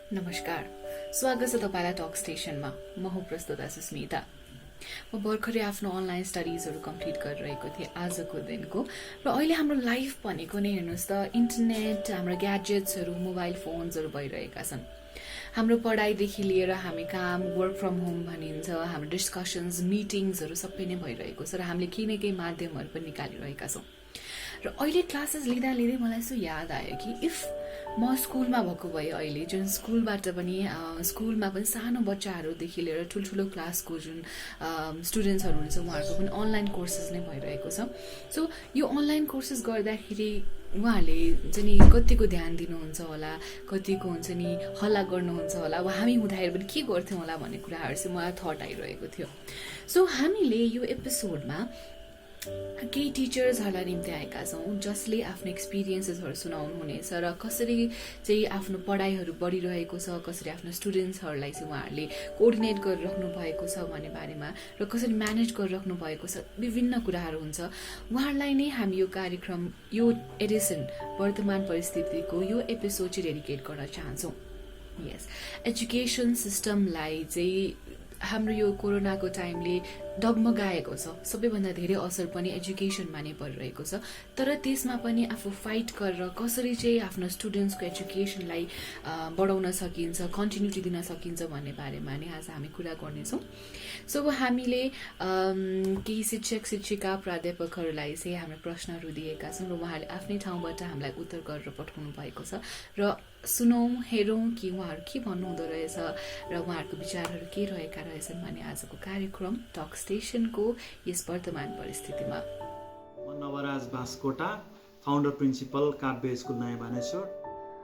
नमस्कार, स्वागत छ तपाईलाई टक स्टेशनमा। म हो प्रस्तुता सुस्मिता। म भर्खरै आफ्नो अनलाइन स्टडिजहरू कम्प्लिट गरिरहेको थिएँ आजको दिनको। र अहिले हाम्रो लाइफ भनेको नै हेर्नुहोस् त इन्टरनेट, हाम्रो ग्याजेट्सहरू, मोबाइल फोन्सहरू भइरहेका छन्। हाम्रो पढाइदेखि लिएर हामी काम, वर्क फ्रम होम भनिन्छ, हाम्रो डिस्कसन्स, मिटिङ्सहरू सबै नै भइरहेको छ र हामीले केही न केही माध्यमहरू पनि निकालिरहेका छौँ। र अहिले क्लासेस लिँदा लिँदै मलाई यसो याद आयो कि इफ म स्कुलमा भएको भए अहिले जुन स्कुलबाट पनि स्कुलमा पनि सानो बच्चाहरूदेखि लिएर ठुल्ठुलो क्लासको जुन स्टुडेन्ट्सहरू हुनुहुन्छ उहाँहरूको पनि अनलाइन कोर्सेस नै भइरहेको छ। सो यो अनलाइन कोर्सेस गर्दाखेरि उहाँहरूले हुन्छ नि कतिको ध्यान दिनुहुन्छ होला, कतिको हुन्छ नि हल्ला गर्नुहुन्छ होला, अब हामी हुँदाखेरि पनि के गर्थ्यौँ होला भन्ने कुराहरू चाहिँ मलाई थट आइरहेको थियो। सो हामीले यो एपिसोडमा केही टिचर्सहरूलाई निम्ति आएका छौँ जसले आफ्नो एक्सपिरियन्सेसहरू सुनाउनुहुनेछ र कसरी चाहिँ आफ्नो पढाइहरू बढिरहेको छ, कसरी आफ्नो स्टुडेन्ट्सहरूलाई चाहिँ उहाँहरूले कोअर्डिनेट गरिराख्नु भएको छ भन्ने बारेमा र कसरी म्यानेज गरिराख्नु भएको छ, विभिन्न कुराहरू हुन्छ। उहाँहरूलाई नै हामी यो कार्यक्रम, यो एडिसन वर्तमान परिस्थितिको यो एपिसोड चाहिँ डेडिकेट गर्न चाहन्छौँ। यस, एजुकेसन सिस्टमलाई चाहिँ हाम्रो यो कोरोनाको टाइमले डगमगाएको छ। सबैभन्दा धेरै असर पनि एजुकेसनमा नै परिरहेको छ। तर त्यसमा पनि आफू फाइट गरेर कसरी चाहिँ आफ्नो स्टुडेन्ट्सको एजुकेसनलाई बढाउन सकिन्छ, कन्टिन्युटी दिन सकिन्छ भन्ने बारेमा नै आज हामी कुरा गर्नेछौँ। सो हामीले केही शिक्षक शिक्षिका प्राध्यापकहरूलाई चाहिँ हाम्रो प्रश्नहरू दिएका छौँ र उहाँहरूले आफ्नै ठाउँबाट हामीलाई उत्तर गरेर पठाउनु भएको छ र सुनौँ, हेरौँ कि उहाँहरू के भन्नुहुँदो रहेछ र उहाँहरूको विचारहरू के रहेका रहेछन् भन्ने आजको कार्यक्रम टक स्टेशनको यस वर्तमान परिस्थितिमा। म नवराज बास्कोटा, फाउन्डर प्रिन्सिपल काव्य स्कुल नयाँ Baneshwar.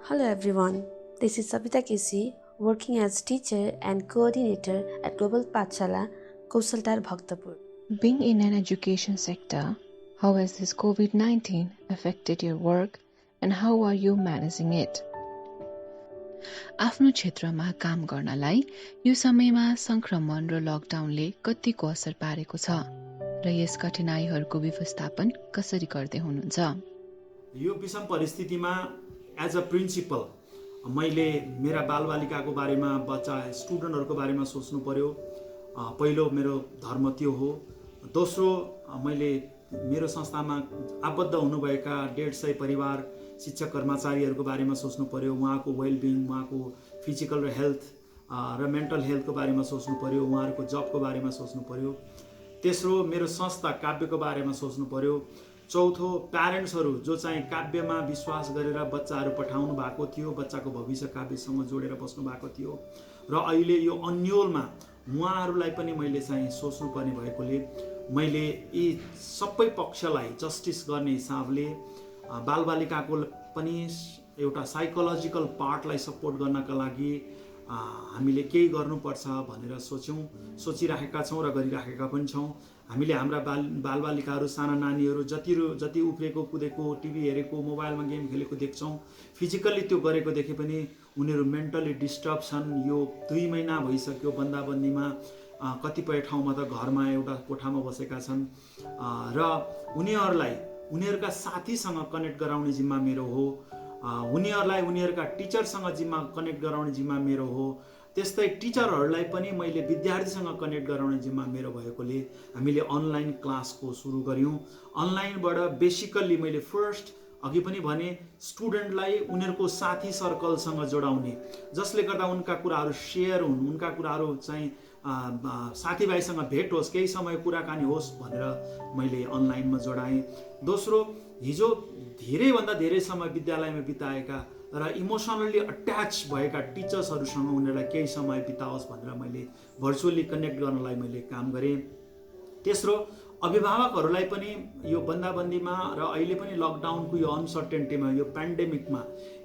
Hello everyone, this is Sabita Kesi, working as teacher and coordinator at Global Pathshala, Kausaltar Bhaktapur. Being in an education sector, how has this COVID-19 affected your work and how are you managing it? आफ्नो क्षेत्रमा काम गर्नलाई यो समयमा संक्रमण र लकडाउनले कतिको असर पारेको छ र यस कठिनाइहरूको व्यवस्थापन कसरी गर्दै हुनुहुन्छ? यो विषम परिस्थितिमा एज अ प्रिन्सिपल मैले मेरा बालबालिकाको बारेमा, बच्चा स्टुडेन्टहरूको बारेमा सोच्नु पर्यो। पहिलो मेरो धर्म त्यो हो। दोस्रो, मैले मेरो संस्थामा आबद्ध हुनुभएका 150 परिवार शिक्षक कर्मचारीहरूको बारेमा सोच्नु पर्यो। उहाँको वेलबिङ, उहाँको फिजिकल र हेल्थ र मेन्टल हेल्थको बारेमा सोच्नु पर्यो। उहाँहरूको जबको बारेमा सोच्नु पर्यो। तेस्रो, मेरो संस्था काव्यको बारेमा सोच्नु पर्यो। चौथो, प्यारेन्ट्सहरू जो चाहिँ काव्यमा विश्वास गरेर बच्चाहरू पठाउनु भएको थियो, बच्चाको भविष्य काव्यसँग जोडेर बस्नु भएको थियो र अहिले यो अन्योलमा उहाँहरूलाई पनि मैले चाहिँ सोच्नुपर्ने भएकोले मैले यी सबै पक्षलाई जस्टिस गर्ने हिसाबले बालबालिकाको पनि एउटा साइकोलोजिकल पार्टलाई सपोर्ट गर्नका लागि हामीले केही गर्नुपर्छ भनेर सोचिराखेका छौँ र गरिराखेका पनि छौँ। हामीले हाम्रा बालबालिकाहरू, साना नानीहरू जति उफ्रेको कुदेको, टिभी हेरेको, मोबाइलमा गेम खेलेको देख्छौँ, फिजिकल्ली त्यो गरेको देखे पनि उनीहरू मेन्टली डिस्टर्ब छन्। यो 2 महिना भइसक्यो बन्दाबन्दीमा, कतिपय ठाउँमा त घरमा एउटा कोठामा बसेका छन् र उनीहरूका साथीसँग कनेक्ट गराउने जिम्मा मेरो हो। उनीहरूलाई उनीहरूका टिचरसँग कनेक्ट गराउने जिम्मा मेरो हो। त्यस्तै टिचरहरूलाई पनि मैले विद्यार्थीसँग कनेक्ट गराउने जिम्मा मेरो भएकोले हामीले अनलाइन क्लासको सुरु गऱ्यौँ। अनलाइनबाट बेसिकल्ली मैले फर्स्ट अघि पनि भने स्टुडेन्टलाई उनीहरूको साथी सर्कलसँग जोडाउने, जसले गर्दा उनका कुराहरू सेयर हुन्, उनका कुराहरू चाहिँ साथीभाइसँग भेट होस्, केही समय कुराकानी होस् भनेर मैले अनलाइनमा जोडाएँ। दोस्रो, हिजो धेरैभन्दा धेरै समय विद्यालयमा बिताएका र इमोसनली अट्याच भएका टिचर्सहरूसँग उनीहरूलाई केही समय बिताओस् भनेर मैले भर्चुअली कनेक्ट गर्नलाई मैले काम गरेँ। तेस्रो, अभिभावकहरूलाई पनि यो बन्दाबन्दीमा र अहिले पनि लकडाउनको यो अनसर्टेन्टीमा, यो पेन्डेमिकमा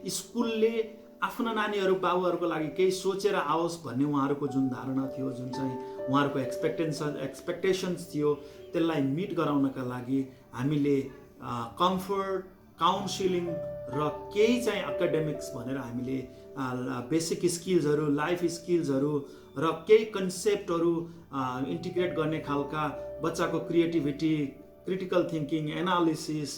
स्कुलले आफ्ना नानीहरू, बाबुहरूको लागि केही सोचेर आओस् भन्ने उहाँहरूको जुन धारणा थियो, जुन चाहिँ उहाँहरूको एक्सपेक्टेसन्स थियो, त्यसलाई मिट गराउनका लागि हामीले कम्फर्ट, काउन्सिलिङ र केही चाहिँ एकाडेमिक्स भनेर हामीले बेसिक स्किल्सहरू, लाइफ स्किल्सहरू र केही कन्सेप्टहरू इन्टिग्रेट गर्ने खालका बच्चाको क्रिएटिभिटी, क्रिटिकल थिङ्किङ, एनालिसिस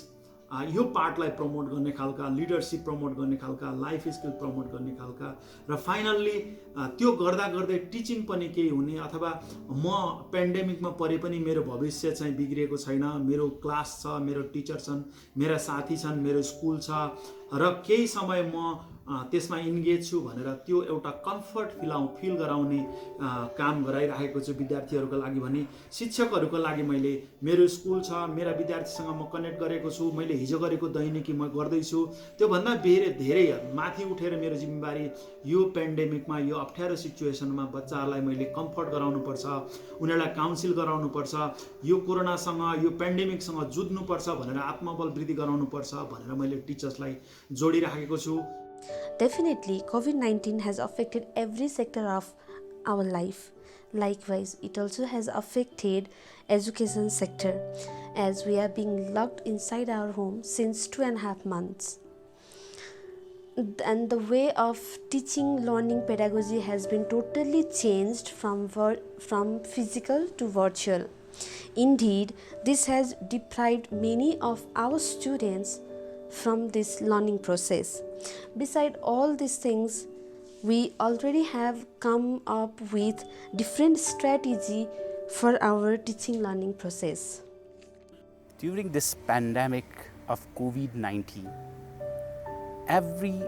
यो पार्टलाई प्रमोट गर्ने खालका, लिडरसिप प्रमोट गर्ने खालका, लाइफ स्किल प्रमोट गर्ने खालका, र फाइनल्ली त्यो गर्दा गर्दै टिचिङ पनि केही हुने, अथवा म पेन्डेमिकमा परे पनि मेरो भविष्य चाहिँ बिग्रिएको छैन, मेरो क्लास छ, मेरो टिचर छन्, मेरा साथी छन्, मेरो स्कुल छ, र केही समय म त्यसमा इन्गेज छु भनेर त्यो एउटा कम्फर्ट फिल गराउने काम गराइरहेको छु विद्यार्थीहरूको लागि भने। शिक्षकहरूको लागि मैले, मेरो स्कुल छ, मेरा विद्यार्थीसँग म कनेक्ट गरेको छु, मैले हिजो गरेको दैनिकी म गर्दैछु, त्योभन्दा धेरै माथि उठेर मेरो जिम्मेवारी यो पेन्डेमिकमा, यो अप्ठ्यारो सिचुएसनमा बच्चाहरूलाई मैले कम्फर्ट गराउनुपर्छ, उनीहरूलाई काउन्सिल गराउनुपर्छ, यो कोरोनासँग, यो पेन्डेमिकसँग जुझ्नुपर्छ भनेर आत्मबल वृद्धि गराउनुपर्छ भनेर मैले टिचर्सलाई जोडिराखेको छु। Definitely, COVID-19 has affected every sector of our life. Likewise, it also has affected education sector, as we are being locked inside our home since 2.5 months. And the way of teaching, learning, pedagogy has been totally changed from physical to virtual. Indeed, this has deprived many of our students from this learning process. Beside all these things, we already have come up with different strategy for our teaching learning process. During this pandemic of COVID-19, every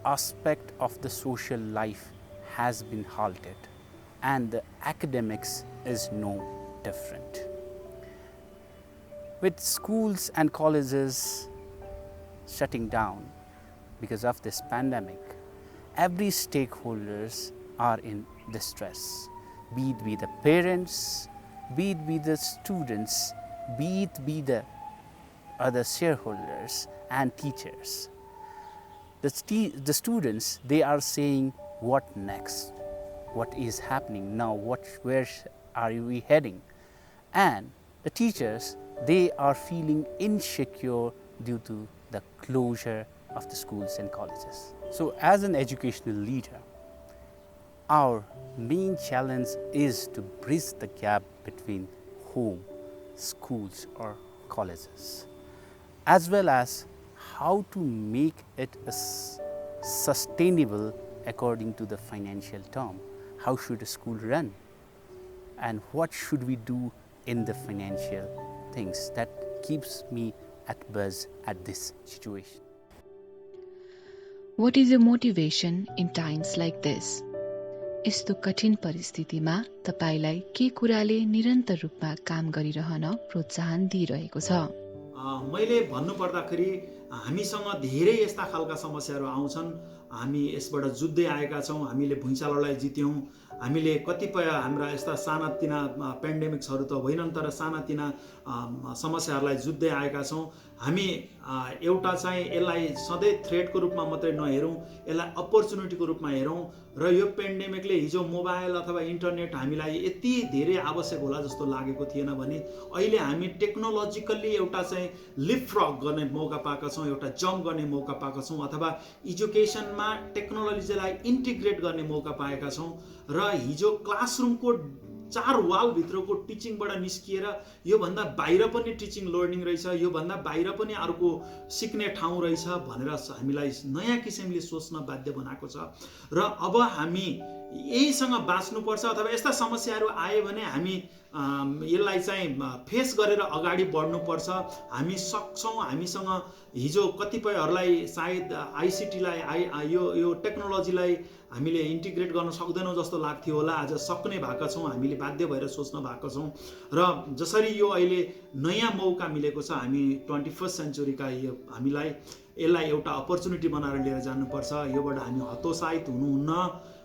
aspect of the social life has been halted, and the academics is no different. With schools and colleges shutting down because of this pandemic, every stakeholders are in distress, be it be the parents, be it be the students, be it be the other shareholders and teachers. The students, they are saying, what next? What is happening now? Where are we heading? And the teachers, they are feeling insecure due to the closure of the schools and colleges. So as an educational leader, our main challenge is to bridge the gap between home, schools or colleges, as well as how to make it sustainable according to the financial term. How should a school run? And what should we do in the financial things? That keeps me at buzz at this situation. What is your motivation in times like this? यस्तो कठिन परिस्थितिमा तपाईलाई के कुराले निरन्तर रूपमा काम गरिरहन प्रोत्साहन दिइरहेको छ? मैले भन्नुपर्दाखेरि हामीसँग धेरै यस्ता खालका समस्याहरू आउँछन्। हामी यसबाट जुझ्दै आएका छौँ। हामीले भुइँचालोलाई जित्यौँ। हामीले कतिपय हाम्रा यस्ता सानातिना पेन्डेमिक्सहरू त होइनन्, तर सानातिना समस्याहरूलाई जुझ्दै आएका छौँ। हामी एउटा चाहिँ यसलाई सधैँ थ्रेटको रूपमा मात्रै नहेरौँ, यसलाई अपर्च्युनिटीको रूपमा हेरौँ। र यो पेन्डेमिकले हिजो मोबाइल अथवा इन्टरनेट हामीलाई यति धेरै आवश्यक होला जस्तो लागेको थिएन भने अहिले हामी टेक्नोलोजिकल्ली एउटा चाहिँ लिपफ्रग गर्ने मौका पाएका छौँ, एउटा जम्प गर्ने मौका पाएका छौँ, अथवा एजुकेसनमा टेक्नोलोजीलाई इन्टिग्रेट गर्ने मौका पाएका छौँ। र हिजो क्लासरुमको 4 वालभित्रको टिचिङबाट निस्किएर योभन्दा बाहिर पनि टिचिङ लर्निङ रहेछ, योभन्दा बाहिर पनि अर्को सिक्ने ठाउँ रहेछ भनेर हामीलाई नयाँ किसिमले सोच्न बाध्य बनाएको छ। र अब हामी यहीसँग बाँच्नुपर्छ, अथवा यस्ता समस्याहरू आए भने हामी यसलाई चाहिँ फेस गरेर अगाडि बढ्नुपर्छ। हामी सक्छौँ। हामीसँग हिजो कतिपयहरूलाई सायद आइसिटीलाई यो टेक्नोलोजीलाई हामीले इन्टिग्रेट गर्न सक्दैनौँ जस्तो लाग्थ्यो होला, आज सक्ने भएका छौँ। हामीले बाध्य भएर सोच्न भएको छौँ। र जसरी यो अहिले नयाँ मौका मिलेको छ, हामी 21st सेन्चुरीका यो हामीलाई यसलाई एउटा अपर्च्युनिटी बनाएर लिएर जानुपर्छ। योबाट हामी हतोत्साहित हुनुहुन्न।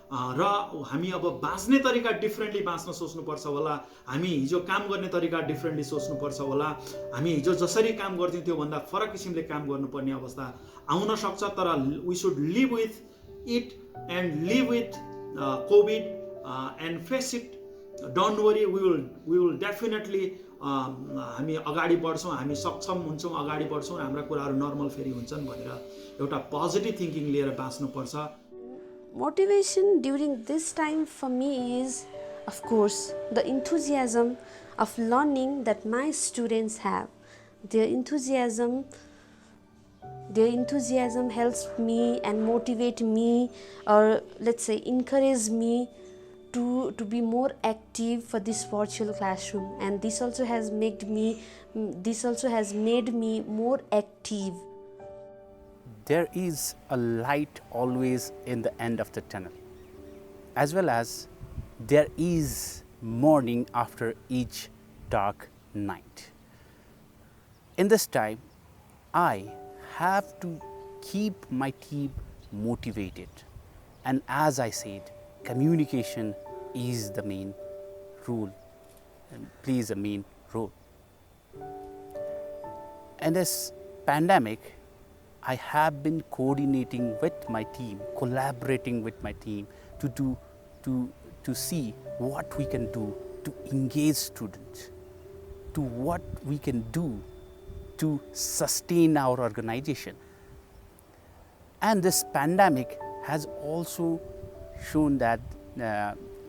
र हामी अब बाँच्ने तरिका डिफ्रेन्टली बाँच्न सोच्नुपर्छ होला। हामी हिजो काम गर्ने तरिका डिफ्रेन्टली सोच्नुपर्छ होला। हामी हिजो जसरी काम गर्थ्यौँ त्योभन्दा फरक किसिमले काम गर्नुपर्ने अवस्था आउन सक्छ। तर we should live with it and live with COVID and face it. Don't worry, we will definitely हामी अगाडि बढ्छौँ, हामी सक्षम हुन्छौँ, अगाडि बढ्छौँ, हाम्रा कुराहरू नर्मल फेरि हुन्छन् भनेर एउटा पोजिटिभ थिङ्किङ लिएर बाँच्नुपर्छ। Motivation during this time for me is, of course, the enthusiasm of learning that my students have. Their enthusiasm helps me and motivate me, or let's say encourage me to be more active for this virtual classroom, and this also has made me more active. There is a light always in the end of the tunnel, as well as there is morning after each dark night. In this time, I have to keep my team motivated, and as I said, communication is the main rule and plays a main role. In this pandemic, I have been coordinating with my team, collaborating with my team to see what we can do to engage students, to what we can do to sustain our organization. And this pandemic has also shown that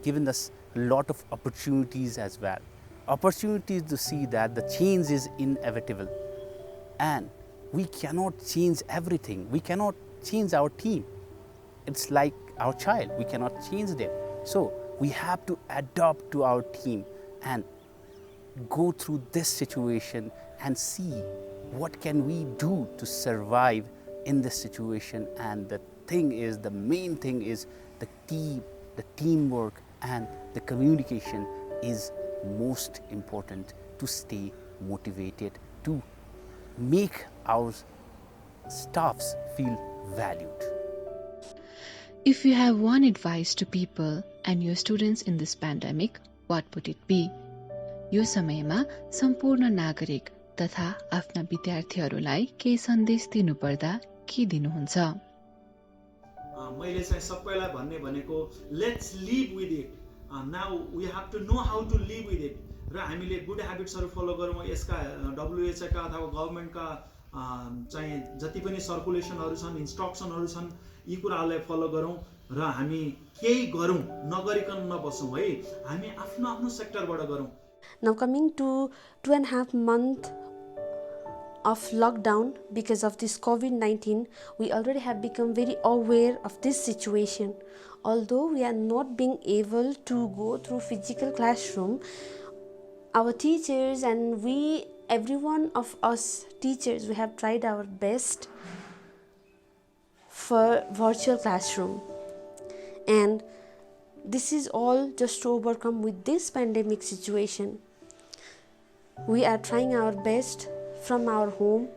given us a lot of opportunities as well. Opportunities to see that the change is inevitable, and we cannot change everything. We cannot change our team. It's like our child, we cannot change them. So we have to adapt to our team and go through this situation and see what can we do to survive in this situation. And the main thing is the teamwork and the communication is most important to stay motivated, to make our staffs feel valued. If you have one advice to people and your students in this pandemic, what would it be? यो समयमा सम्पूर्ण नागरिक तथा आफ्ना विद्यार्थीहरूलाई केही सन्देश दिनुपर्दा के दिनुहुन्छ? मैले चाहिँ सबैलाई भन्ने भनेको let's live with it. Now we have to know how to live with it. र हामीले गुड ह्याबिट्सहरू फलो गरौँ. यसका WHO का अथवा गभर्मेन्टका चाहिँ जति पनि सर्कुलेसनहरू छन्, इन्स्ट्रक्सनहरू छन्, यी कुराहरूलाई फलो गरौँ र हामी केही गरौँ, नगरिकन नबसौँ है. हामी आफ्नो आफ्नो सेक्टरबाट गरौँ. Now coming to 2.5 months of lockdown because of this COVID-19, we already have become very aware of this situation. Although we are not being able to go through physical classroom, our teachers and we, every one of us teachers, we have tried our best for virtual classroom. And this is all just to overcome with this pandemic situation. We are trying our best from our home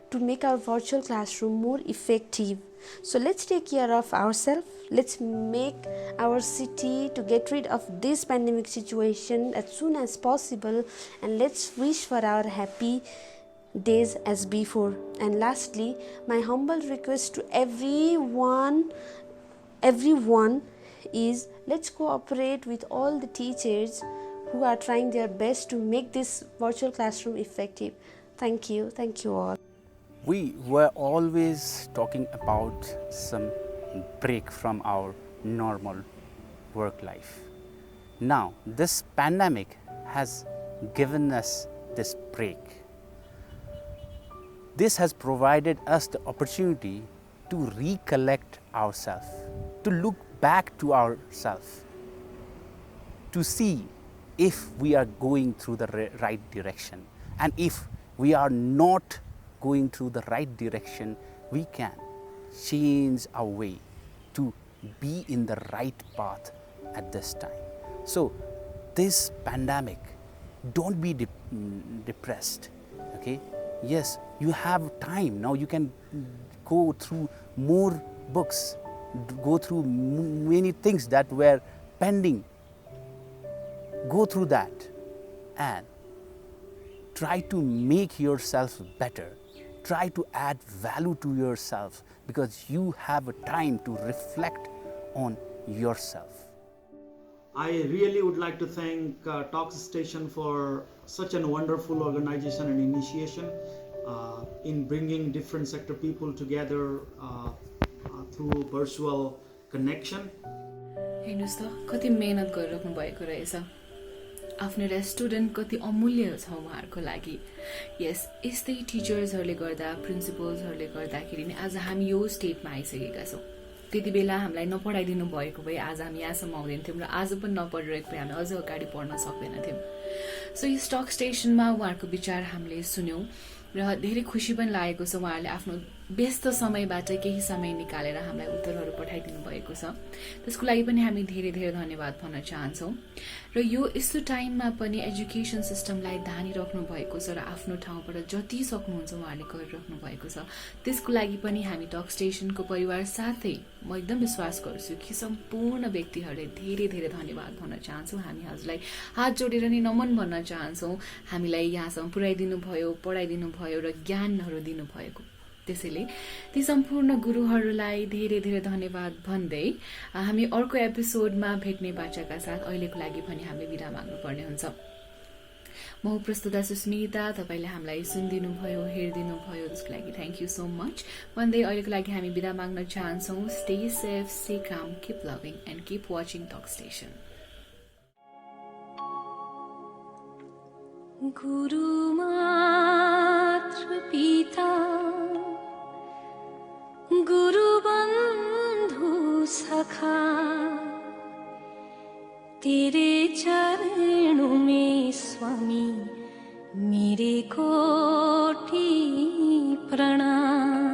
to make our virtual classroom more effective. So let's take care of ourselves. Let's make our city to get rid of this pandemic situation as soon as possible, and let's wish for our happy days as before. And lastly, my humble request to everyone is, let's cooperate with all the teachers who are trying their best to make this virtual classroom effective. Thank you all. We were always talking about some break from our normal work life. Now, this pandemic has given us this break. This has provided us the opportunity to recollect ourselves, to look back to ourselves, to see if we are going through the right direction. And if we are not going through the right direction, we can change our way to be in the right path at this time. So this pandemic, don't be depressed, okay? Yes, you have time now. You can go through more books, go through many things that were pending. Go through that and try to make yourself better. Try to add value to yourself, because you have a time to reflect on yourself. I really would like to thank Talks Station for such a wonderful organization and initiation in bringing different sector people together through virtual connection. हेर्नुहोस् त कति मेहनत गरिराख्नु भएको रहेछ. आफ्नो एउटा student कति अमूल्य छ उहाँहरूको लागि। यस, यस्तै टिचर्सहरूले गर्दा, प्रिन्सिपल्सहरूले गर्दाखेरि नै आज हामी यो स्टेटमा आइसकेका छौँ। त्यति बेला हामीलाई नपढाइदिनु भएको भए आज हामी यहाँसम्म आउँदैनथ्यौँ र आज पनि नपढिरहेको भए हामी अझ अगाडि पढ्न सक्दैनथ्यौँ। सो यो टक स्टेसनमा उहाँहरूको विचार हामीले सुन्यौँ र धेरै खुसी पनि लागेको छ उहाँहरूले आफ्नो व्यस्त समयबाट केही समय निकालेर हामीलाई उत्तरहरू पठाइदिनु भएको छ। त्यसको लागि पनि हामी धेरै धेरै धन्यवाद भन्न चाहन्छौँ। र यो यस्तो टाइममा पनि एजुकेसन सिस्टमलाई धानिराख्नु भएको छ र आफ्नो ठाउँबाट जति सक्नुहुन्छ उहाँहरूले गरिराख्नु भएको छ। त्यसको लागि पनि हामी टक स्टेसनको परिवार साथै म एकदम विश्वास गर्छु कि सम्पूर्ण व्यक्तिहरूले धेरै धेरै धन्यवाद भन्न चाहन्छौँ। हामी हजुरलाई हात जोडेर नै नमन भन्न चाहन्छौँ। हामीलाई यहाँसम्म पुर्याइदिनु भयो, पढाइदिनु भयो र ज्ञानहरू दिनुभएको। त्यसैले ती सम्पूर्ण गुरुहरूलाई धेरै धेरै धन्यवाद भन्दै हामी अर्को एपिसोडमा भेट्ने बाचाका साथ अहिलेको लागि पनि हामीले बिदा माग्नुपर्ने हुन्छ। म प्रस्तुता सुस्मिता, तपाईँले हामीलाई सुनिदिनु भयो, हेरिदिनु भयो, त्यसको लागि थ्याङ्क यू सो मच भन्दै अहिलेको लागि हामी बिदा माग्न चाहन्छौँ। Stay safe, stay calm, keep loving and keep watching talk station. गुरु मातृ पिता गुरु बंधु सखा तेरे चरणों में स्वामी मेरे कोटि प्रणाम।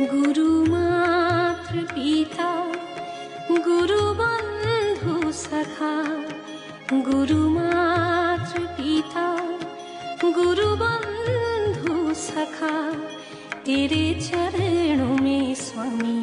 गुरु मातृ पिता गुरु बंधु सखा गुरु मातृ पिता गुरु बंधु सखा तेरे चरणों में स्वामी